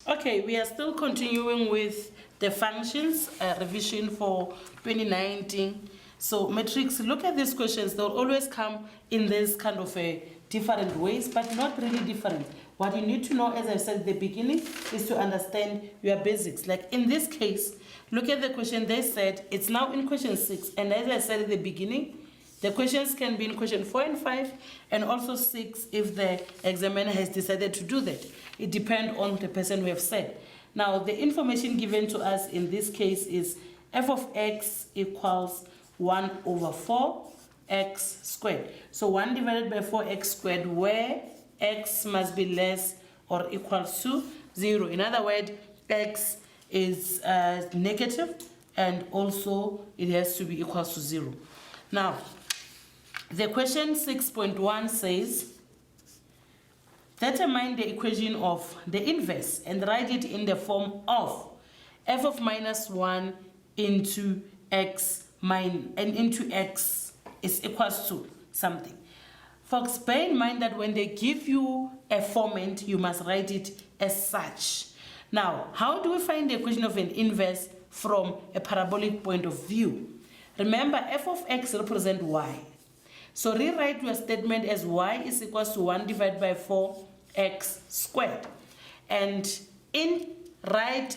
Okay, we are still continuing with the functions revision for 2019. So matrix, look at these questions. They'll always come in this kind of a different ways, but not really different. What you need to know, as I said at the beginning, is to understand your basics. Like in this case, look at the question. They said it's now in question 6, and as I said at the beginning, the questions can be in question 4 and 5 and also 6 if the examiner has decided to do that. It depends on the person we have said. Now, the information given to us in this case is f of x equals 1 over 4x squared. So 1 divided by 4x squared, where x must be less or equals to 0. In other words, x is negative and also it has to be equals to 0. Now, the question 6.1 says, determine the equation of the inverse and write it in the form of f of minus 1 into x into x is equals to something. Folks, bear in mind that when they give you a format, you must write it as such. Now, how do we find the equation of an inverse from a parabolic point of view? Remember, f of x represents y. So rewrite your statement as y is equals to 1 divided by 4x squared. And write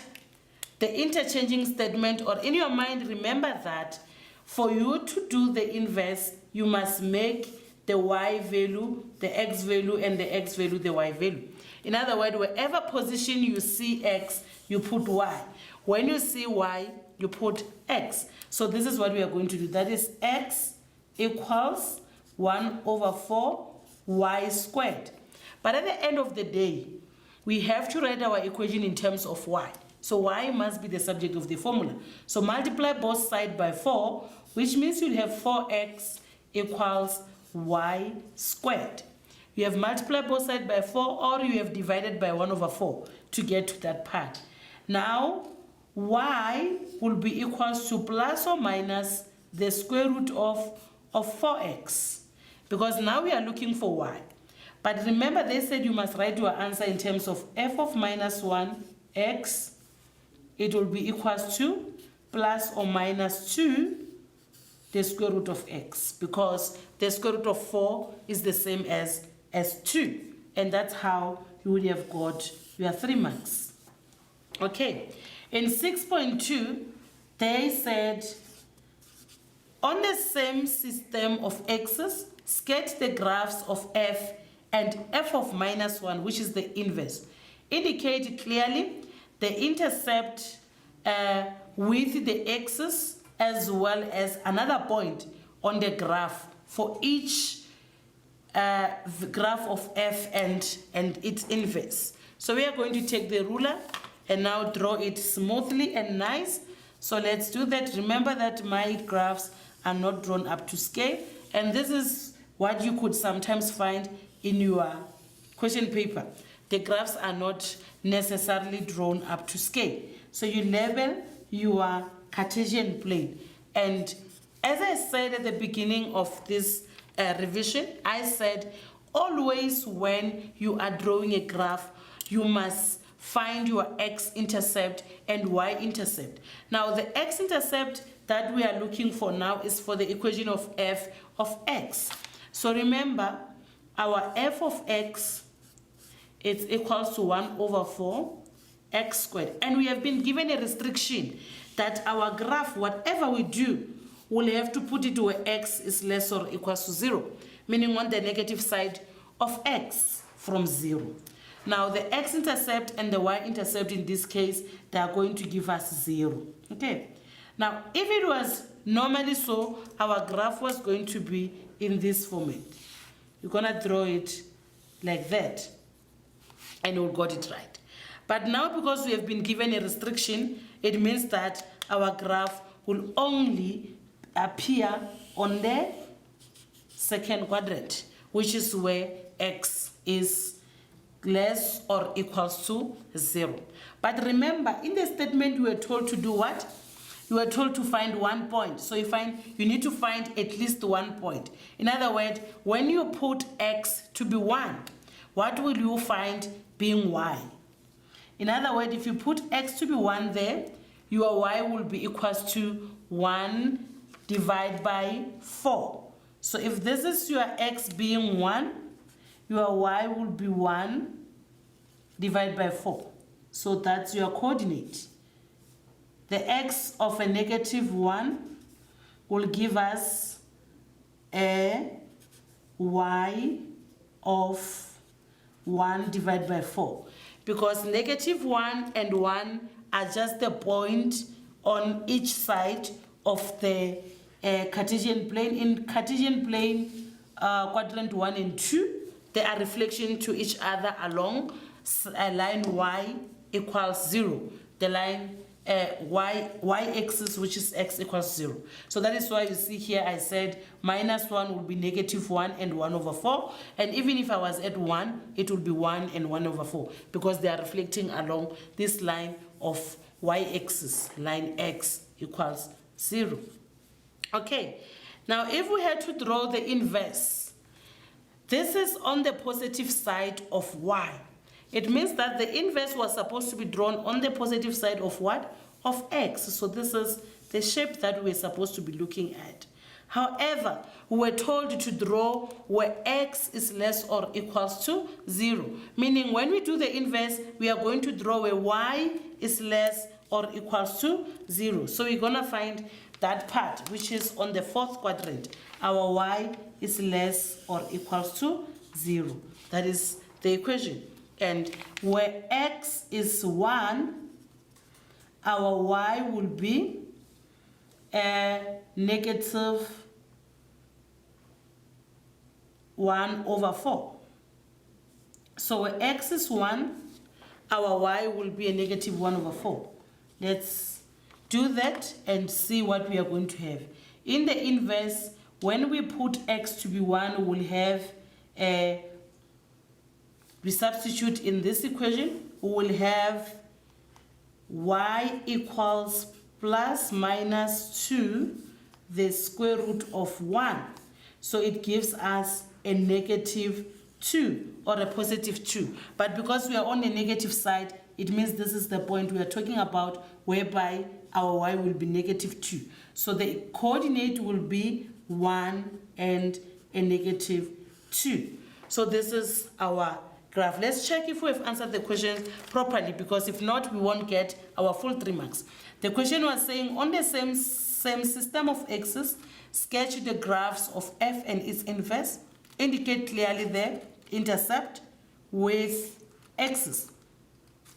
the interchanging statement, or in your mind, remember that for you to do the inverse, you must make the y value, the x value, and the x value, the y value. In other words, wherever position you see x, you put y. When you see y, you put x. So this is what we are going to do. That is x equals 1 over 4 y squared. But at the end of the day, we have to write our equation in terms of y. So y must be the subject of the formula. So multiply both sides by 4, which means you'll have 4x equals y squared. You have multiplied both sides by 4, or you have divided by 1 over 4 to get to that part. Now, y will be equals to plus or minus the square root of 4x. Because now we are looking for y. But remember, they said you must write your answer in terms of f of minus 1 x. It will be equals to plus or minus 2 the square root of x, because the square root of 4 is the same as 2. And that's how you would have got your 3 marks. Okay, in 6.2, they said, on the same system of x's, sketch the graphs of f and f of minus 1, which is the inverse. Indicate clearly the intercept with the x's as well as another point on the graph for each graph of f and its inverse. So we are going to take the ruler and now draw it smoothly and nice. So let's do that. Remember that my graphs are not drawn up to scale, and this is what you could sometimes find in your question paper. The graphs are not necessarily drawn up to scale. So you label your Cartesian plane. And as I said at the beginning of this revision, I said always when you are drawing a graph, you must find your x-intercept and y-intercept. Now the x-intercept that we are looking for now is for the equation of f of x. So remember, our f of x is equals to 1 over 4 x squared. And we have been given a restriction that our graph, whatever we do, we'll have to put it where x is less or equals to 0, meaning on the negative side of x from 0. Now the x-intercept and the y-intercept in this case, they are going to give us 0. Okay. Now, if it was normally so, our graph was going to be in this format. You're going to draw it like that, and we'll got it right. But now, because we have been given a restriction, it means that our graph will only appear on the second quadrant, which is where x is less or equals to 0. But remember, in the statement we were told to do what? You were told to find 1 point. So you need to find at least 1 point. In other words, when you put x to be 1, what will you find being y? In other words, if you put x to be 1 there, your y will be equals to 1 divided by 4. So if this is your x being 1, your y will be 1 divided by 4. So that's your coordinate. The x of a negative 1 will give us a y of 1 divided by 4. Because negative 1 and 1 are just the point on each side of the Cartesian plane. In Cartesian plane, quadrant 1 and 2, they are reflection to each other along a line y equals 0. The line y-axis, which is x equals 0. So that is why you see here I said minus 1 will be negative 1 and 1 over 4. And even if I was at 1, it would be 1 and 1 over 4, because they are reflecting along this line of y-axis, line x equals 0. Okay, now if we had to draw the inverse, this is on the positive side of y. It means that the inverse was supposed to be drawn on the positive side of what? Of x. So this is the shape that we're supposed to be looking at. However, we were told to draw where x is less or equals to 0. Meaning when we do the inverse, we are going to draw where y is less or equals to 0. So we're going to find that part, which is on the fourth quadrant. Our y is less or equals to 0. That is the equation. And where x is 1, our y will be a negative 1 over 4. So where x is 1, our y will be a negative 1 over 4. Let's do that and see what we are going to have. In the inverse, when we put x to be 1, we'll have a... We substitute in this equation, we will have y equals plus minus 2 the square root of 1. So it gives us a negative 2 or a positive 2. But because we are on the negative side, it means this is the point we are talking about, whereby our y will be negative 2. So the coordinate will be 1 and a negative 2. So this is our graph. Let's check if we've answered the questions properly, because if not, we won't get our full 3 marks. The question was saying, on the same system of axes, sketch the graphs of f and its inverse. Indicate clearly the intercept with axis.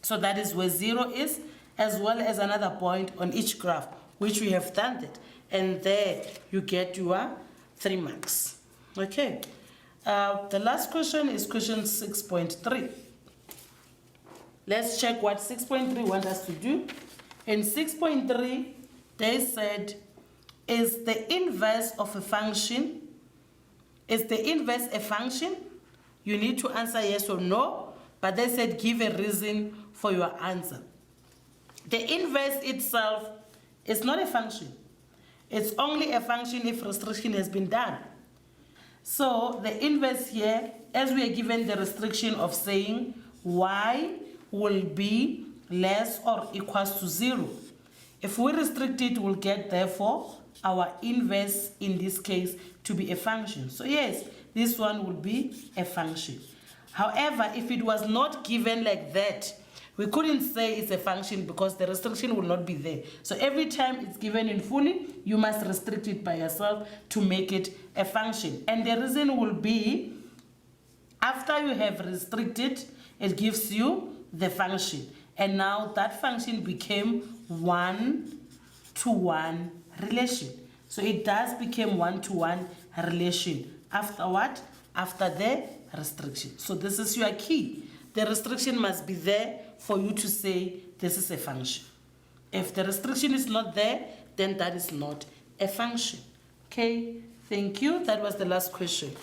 So that is where 0 is, as well as another point on each graph, which we have done that. And there you get your 3 marks. Okay. The last question is question 6.3. Let's check what 6.3 wants us to do. In 6.3, they said, is the inverse of a function? Is the inverse a function? You need to answer yes or no, but they said give a reason for your answer. The inverse itself is not a function. It's only a function if restriction has been done. So the inverse here, as we are given the restriction of saying y will be less or equals to 0. If we restrict it, we'll get therefore our inverse in this case to be a function. So yes, this one will be a function. However, if it was not given like that, we couldn't say it's a function because the restriction will not be there. So every time it's given in fully, you must restrict it by yourself to make it a function. And the reason will be, after you have restricted, it gives you the function. And now that function became 1-to-1 relation. So it does become 1-to-1 relation. After what? After the restriction. So this is your key. The restriction must be there for you to say this is a function. If the restriction is not there, then that is not a function. Okay, thank you. That was the last question.